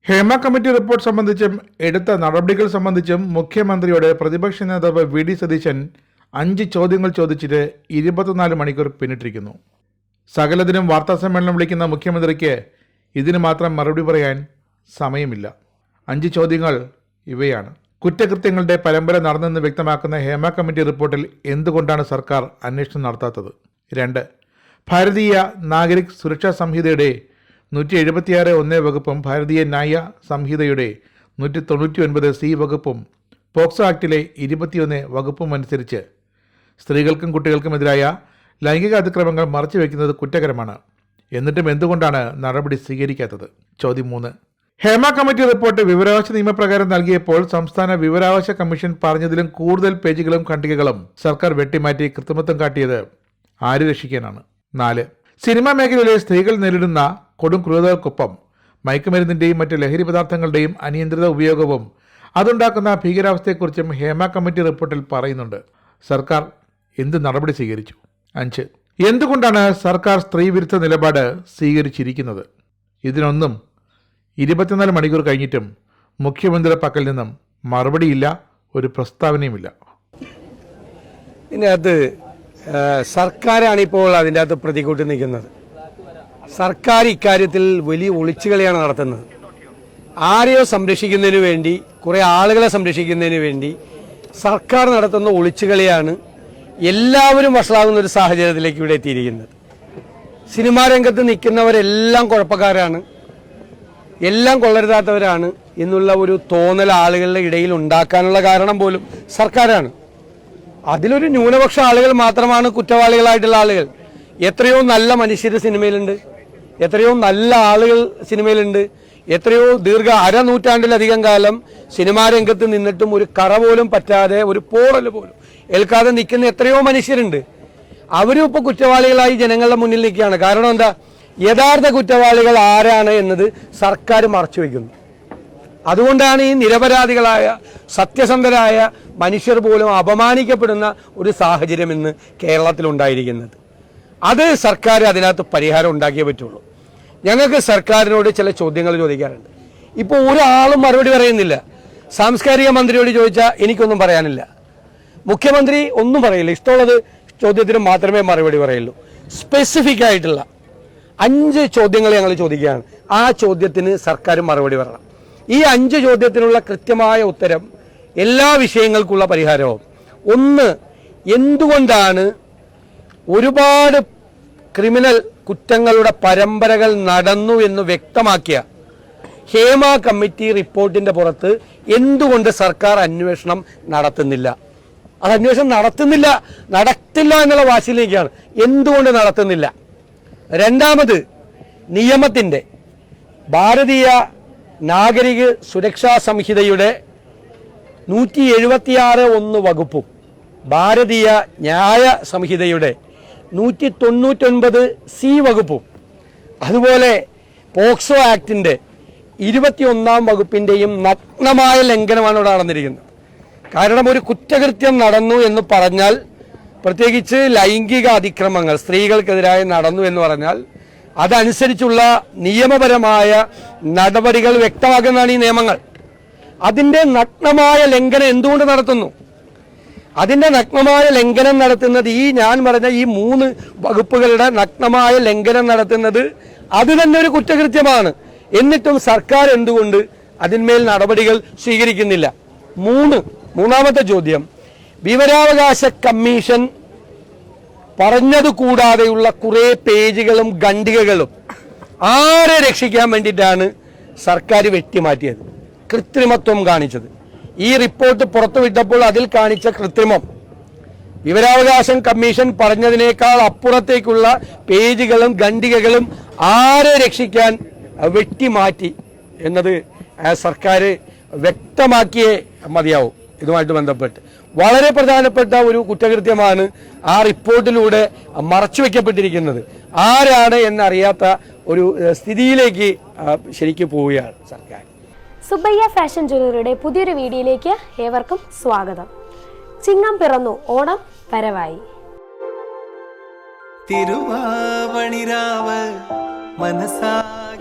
Hema committee report സംബന്ധിച്ചും എടുത്ത നടപടികൾ സംബന്ധിച്ചും മുഖ്യമന്ത്രിയോട് പ്രതിപക്ഷ നേതാവ് വി ഡി സതീശൻ 5 ചോദ്യങ്ങൾ ചോദിച്ചിട്ട് 24 മണിക്കൂർ പിന്നിട്ടിരിക്കുന്നു. സകലതിനും വാർത്താസമ്മേളനം വിളിക്കുന്ന മുഖ്യമന്ത്രിക്ക് ഇതിന് മാത്രം മറുപടി പറയാൻ സമയമില്ല. 5 ചോദ്യങ്ങൾ ഇവയാണ്. കുറ്റകൃത്യങ്ങളുടെ പരമ്പര നടന്നെന്ന് വ്യക്തമാക്കുന്ന ഹേമ കമ്മിറ്റി റിപ്പോർട്ടിൽ എന്തുകൊണ്ടാണ് സർക്കാർ അന്വേഷണം നടത്താത്തത്? 2. ഭാരതീയ നാഗരിക് സുരക്ഷാ സംഹിതയുടെ 176(1) വകുപ്പും ഭാരതീയ ന്യായ സംഹിതയുടെ 199(c) വകുപ്പും പോക്സോ ആക്ടിലെ 21 വകുപ്പും അനുസരിച്ച് സ്ത്രീകൾക്കും കുട്ടികൾക്കുമെതിരായ ലൈംഗിക അതിക്രമങ്ങൾ മറച്ചുവെക്കുന്നത് കുറ്റകരമാണ്. എന്നിട്ടും എന്തുകൊണ്ടാണ് നടപടി സ്വീകരിക്കാത്തത്? ചോദ്യം 3. ഹേമ കമ്മിറ്റി റിപ്പോർട്ട് വിവരാവകാശ നിയമപ്രകാരം നൽകിയപ്പോൾ സംസ്ഥാന വിവരാവകാശ കമ്മീഷൻ പറഞ്ഞതിലും കൂടുതൽ പേജുകളും ഖണ്ഡികകളും സർക്കാർ വെട്ടിമാറ്റി കൃത്രിമത്വം കാട്ടിയത് ആര് രക്ഷിക്കാനാണ്? 4. സിനിമാ മേഖലയിലെ സ്ത്രീകൾ നേരിടുന്ന കൊടും ക്രൂരതകൾക്കൊപ്പം മയക്കുമരുന്നിന്റെയും മറ്റ് ലഹരി പദാർത്ഥങ്ങളുടെയും അനിയന്ത്രിത ഉപയോഗവും അതുണ്ടാക്കുന്ന ഭീകരാവസ്ഥയെക്കുറിച്ചും ഹേമ കമ്മിറ്റി റിപ്പോർട്ടിൽ പറയുന്നുണ്ട്. സർക്കാർ എന്ത് നടപടി സ്വീകരിച്ചു? 5. എന്തുകൊണ്ടാണ് സർക്കാർ സ്ത്രീവിരുദ്ധ നിലപാട് സ്വീകരിച്ചിരിക്കുന്നത്? ഇതിനൊന്നും 24 മണിക്കൂർ കഴിഞ്ഞിട്ടും മുഖ്യമന്ത്രിയുടെ പക്കൽ നിന്നും മറുപടിയില്ല, ഒരു പ്രസ്താവനയുമില്ല. ഇതിനകത്ത് സർക്കാരാണ് ഇപ്പോൾ അതിൻ്റെ അകത്ത് പ്രതികൂട്ടി നിൽക്കുന്നത്. സർക്കാർ ഇക്കാര്യത്തിൽ വലിയ ഒളിച്ചുകളിയാണ് നടത്തുന്നത്. ആരെയോ സംരക്ഷിക്കുന്നതിന് വേണ്ടി, കുറേ ആളുകളെ സംരക്ഷിക്കുന്നതിന് വേണ്ടി സർക്കാർ നടത്തുന്ന ഒളിച്ചുകളിയാണ് എല്ലാവരും വഷളാകുന്ന ഒരു സാഹചര്യത്തിലേക്ക് ഇവിടെ എത്തിയിരിക്കുന്നത്. സിനിമാ രംഗത്ത് നിൽക്കുന്നവരെല്ലാം കുഴപ്പക്കാരാണ്, എല്ലാം കൊള്ളരുതാത്തവരാണ് എന്നുള്ള ഒരു തോന്നൽ ആളുകളുടെ ഇടയിൽ ഉണ്ടാക്കാനുള്ള കാരണം പോലും സർക്കാരാണ്. അതിലൊരു ന്യൂനപക്ഷ ആളുകൾ മാത്രമാണ് കുറ്റവാളികളായിട്ടുള്ള ആളുകൾ. എത്രയോ നല്ല മനുഷ്യർ സിനിമയിലുണ്ട്, എത്രയോ നല്ല ആളുകൾ സിനിമയിലുണ്ട്, എത്രയോ അരനൂറ്റാണ്ടിലധികം കാലം സിനിമാ രംഗത്ത് നിന്നിട്ടും ഒരു കറ പോലും പറ്റാതെ, ഒരു പോറൽ പോലും ഏൽക്കാതെ നിൽക്കുന്ന എത്രയോ മനുഷ്യരുണ്ട്. അവരും ഇപ്പോൾ കുറ്റവാളികളായി ജനങ്ങളുടെ മുന്നിൽ നിൽക്കുകയാണ്. കാരണം എന്താ? യഥാർത്ഥ കുറ്റവാളികൾ ആരാണ് എന്നത് സർക്കാർ മറച്ചു വയ്ക്കുന്നു. അതുകൊണ്ടാണ് ഈ നിരപരാധികളായ സത്യസന്ധരായ മനുഷ്യർ പോലും അപമാനിക്കപ്പെടുന്ന ഒരു സാഹചര്യം ഇന്ന് കേരളത്തിലുണ്ടായിരിക്കുന്നത്. അത് സർക്കാർ അതിനകത്ത് പരിഹാരം ഉണ്ടാക്കിയേ പറ്റുള്ളൂ. ഞങ്ങൾക്ക് സർക്കാരിനോട് ചില ചോദ്യങ്ങൾ ചോദിക്കാറുണ്ട്. ഇപ്പോൾ ഒരാളും മറുപടി പറയുന്നില്ല. സാംസ്കാരിക മന്ത്രിയോട് ചോദിച്ചാൽ എനിക്കൊന്നും പറയാനില്ല, മുഖ്യമന്ത്രി ഒന്നും പറയില്ല, ഇഷ്ടമുള്ളത് ചോദ്യത്തിന് മാത്രമേ മറുപടി പറയുള്ളൂ. സ്പെസിഫിക് ആയിട്ടുള്ള 5 ചോദ്യങ്ങൾ ഞങ്ങൾ ചോദിക്കുകയാണ്. ആ ചോദ്യത്തിന് സർക്കാർ മറുപടി പറയണം. ഈ 5 ചോദ്യത്തിനുള്ള കൃത്യമായ ഉത്തരം എല്ലാ വിഷയങ്ങൾക്കുള്ള പരിഹാരവും. 1, എന്തുകൊണ്ടാണ് ഒരുപാട് ക്രിമിനൽ കുറ്റങ്ങളുടെ പരമ്പരകൾ നടന്നു എന്ന് വ്യക്തമാക്കിയ ഹേമ കമ്മിറ്റി റിപ്പോർട്ടിന്റെ പുറത്ത് എന്തുകൊണ്ട് സർക്കാർ അന്വേഷണം നടത്തുന്നില്ല? അത് അന്വേഷണം നടത്തില്ല എന്നുള്ള വാശിയിലേക്കാണ്. എന്തുകൊണ്ട് നടത്തുന്നില്ല? 2, നിയമത്തിന്റെ ഭാരതീയ നാഗരിക സുരക്ഷാ സംഹിതയുടെ 176(1) വകുപ്പും ഭാരതീയ ന്യായ സംഹിതയുടെ 199(c) വകുപ്പും അതുപോലെ പോക്സോ ആക്ടിന്റെ 21 വകുപ്പിന്റെയും നഗ്നമായ ലംഘനമാണ് ഇവിടെ നടന്നിരിക്കുന്നത്. കാരണം ഒരു കുറ്റകൃത്യം നടന്നു എന്ന് പറഞ്ഞാൽ, പ്രത്യേകിച്ച് ലൈംഗിക അതിക്രമങ്ങൾ സ്ത്രീകൾക്കെതിരായി നടന്നു എന്ന് പറഞ്ഞാൽ അതനുസരിച്ചുള്ള നിയമപരമായ നടപടികൾ വ്യക്തമാക്കുന്നതാണ് ഈ നിയമങ്ങൾ. അതിൻ്റെ നഗ്നമായ ലംഘനം എന്തുകൊണ്ട് നടത്തുന്നു? അതിൻ്റെ നഗ്നമായ ലംഘനം നടത്തുന്നത് ഞാൻ പറഞ്ഞ ഈ 3 വകുപ്പുകളുടെ നഗ്നമായ ലംഘനം നടത്തുന്നത് അത് തന്നെ ഒരു കുറ്റകൃത്യമാണ്. എന്നിട്ടും സർക്കാർ എന്തുകൊണ്ട് അതിന്മേൽ നടപടികൾ സ്വീകരിക്കുന്നില്ല? 3ാമത്തെ ചോദ്യം, വിവരാവകാശ കമ്മീഷൻ പറഞ്ഞത് കൂടാതെയുള്ള കുറേ പേജുകളും ഖണ്ഡികകളും ആരെ രക്ഷിക്കാൻ വേണ്ടിയിട്ടാണ് സർക്കാർ വെട്ടിമാറ്റിയത്, കൃത്രിമത്വം കാണിച്ചത്? ഈ റിപ്പോർട്ട് പുറത്തുവിട്ടപ്പോൾ അതിൽ കാണിച്ച കൃത്രിമം, വിവരാവകാശ കമ്മീഷൻ പറഞ്ഞതിനേക്കാൾ അപ്പുറത്തേക്കുള്ള പേജുകളും ഖണ്ഡികകളും ആരെ രക്ഷിക്കാൻ വെട്ടിമാറ്റി എന്നത് സർക്കാർ വ്യക്തമാക്കിയേ മതിയാവും. ഇതുമായിട്ട് ബന്ധപ്പെട്ട് വളരെ പ്രധാനപ്പെട്ട ഒരു കുറ്റകൃത്യമാണ് ആ റിപ്പോർട്ടിലൂടെ മറച്ചുവെക്കപ്പെട്ടിരിക്കുന്നത്. ആരാണ് എന്നറിയാത്ത ഒരു സ്ഥിതിയിലേക്ക് ശരിക്കും പോവുകയാണ് സർക്കാർ. സുബയ്യ ഫാഷൻ ജ്വല്ലറിയുടെ പുതിയൊരു വീഡിയോയിലേക്ക് ഏവർക്കും സ്വാഗതം. ചിങ്ങം പിറന്നു, ഓണം വരവായി. തിരുവാവണിരാവ് മനസാ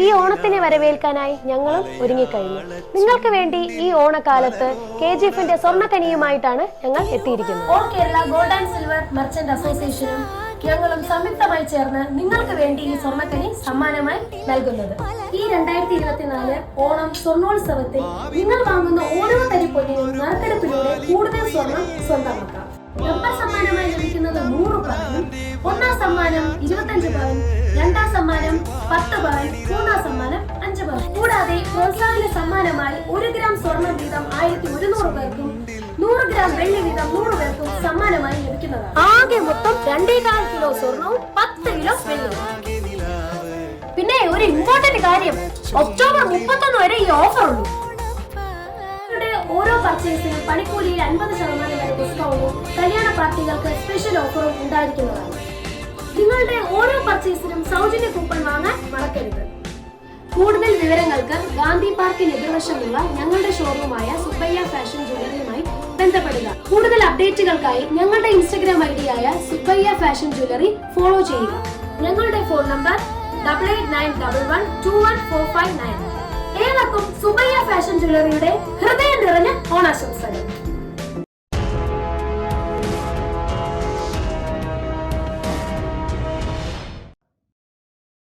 ഈ ഓണത്തിനെ വരവേൽക്കാനായി ഞങ്ങളും ഒരുങ്ങിക്കഴിഞ്ഞു. നിങ്ങൾക്ക് വേണ്ടി ഈ ഓണക്കാലത്ത് KGFന്റെ സ്വർണ്ണക്കനിയുമായിട്ടാണ് ഞങ്ങൾ എത്തിയിരിക്കുന്നത്. All Kerala gold and silver merchant അസോസിയേഷനും ഞങ്ങളും സംയുക്തമായി ചേർന്ന് നിങ്ങൾക്ക് വേണ്ടി ഈ സ്വർണ്ണക്കനി സമ്മാനമായി നൽകുന്നത്. ഈ 2024 ഓണം സ്വർണ്ണോത്സവത്തിൽ നിങ്ങൾ വാങ്ങുന്ന ഓരോ തരി പൊന്നിനും നറുക്കെടുപ്പിലൂടെ കൂടുതൽ സ്വർണം സ്വന്തമാക്കാം. നമ്പർ സമ്മാനമായി ലഭിക്കുന്നത് 100 പവനും, ഒന്നാം സമ്മാനം 25 പവൻ, രണ്ടാം സമ്മാനം 10 പവൻ, മൂന്നാം സമ്മാനം 5 പവൻ. കൂടാതെ പ്രോത്സാഹന സമ്മാനമായി 1 ഗ്രാം സ്വർണം വീതം 1100 പേർക്കും 100 ഗ്രാം വെള്ളി വീതം 100 പേർക്കും സമ്മാനമായി ലഭിക്കുന്നതാണ്. ആകെ മൊത്തം 2.4 കിലോ സ്വർണവും 10 കിലോ വെള്ളിയും. പിന്നെ ഒരു ഇമ്പോർട്ടന്റ് കാര്യം, ഒക്ടോബർ 31 വരെ ഈ ഓഫർ ഉണ്ട്. ഓരോ പർച്ചേസിനും പണിക്കൂലിയിൽ 50% വരെ ഡിസ്കൗണ്ടും കല്യാണ പാർട്ടികൾക്ക് സ്പെഷ്യൽ ഓഫറും ഉണ്ടായിരിക്കുന്നതാണ്. നിങ്ങളുടെ ഓരോ പർച്ചേസിനും സൗജന്യ കൂപ്പൺ വാങ്ങാൻ മറക്കരുത്. കൂടുതൽ വിവരങ്ങൾക്ക് ഗാന്ധി പാർക്കിന് എതിർവശമുള്ള ഞങ്ങളുടെ ഷോറൂമായ സുബ്ബയ്യ ഫാഷൻ ജ്വല്ലറിയുമായി ബന്ധപ്പെടുക. കൂടുതൽ അപ്ഡേറ്റുകൾക്കായി ഞങ്ങളുടെ ഇൻസ്റ്റഗ്രാം ഐഡിയായ സുബ്ബയ്യ ഫാഷൻ ജ്വല്ലറി ഫോളോ ചെയ്യുക. ഞങ്ങളുടെ ഫോൺ നമ്പർ 8891121459. ഏവർക്കും സുബ്ബയ്യ ഫാഷൻ ജ്വല്ലറിയുടെ ഹൃദയം നിറഞ്ഞ ഓണാശംസകൾ.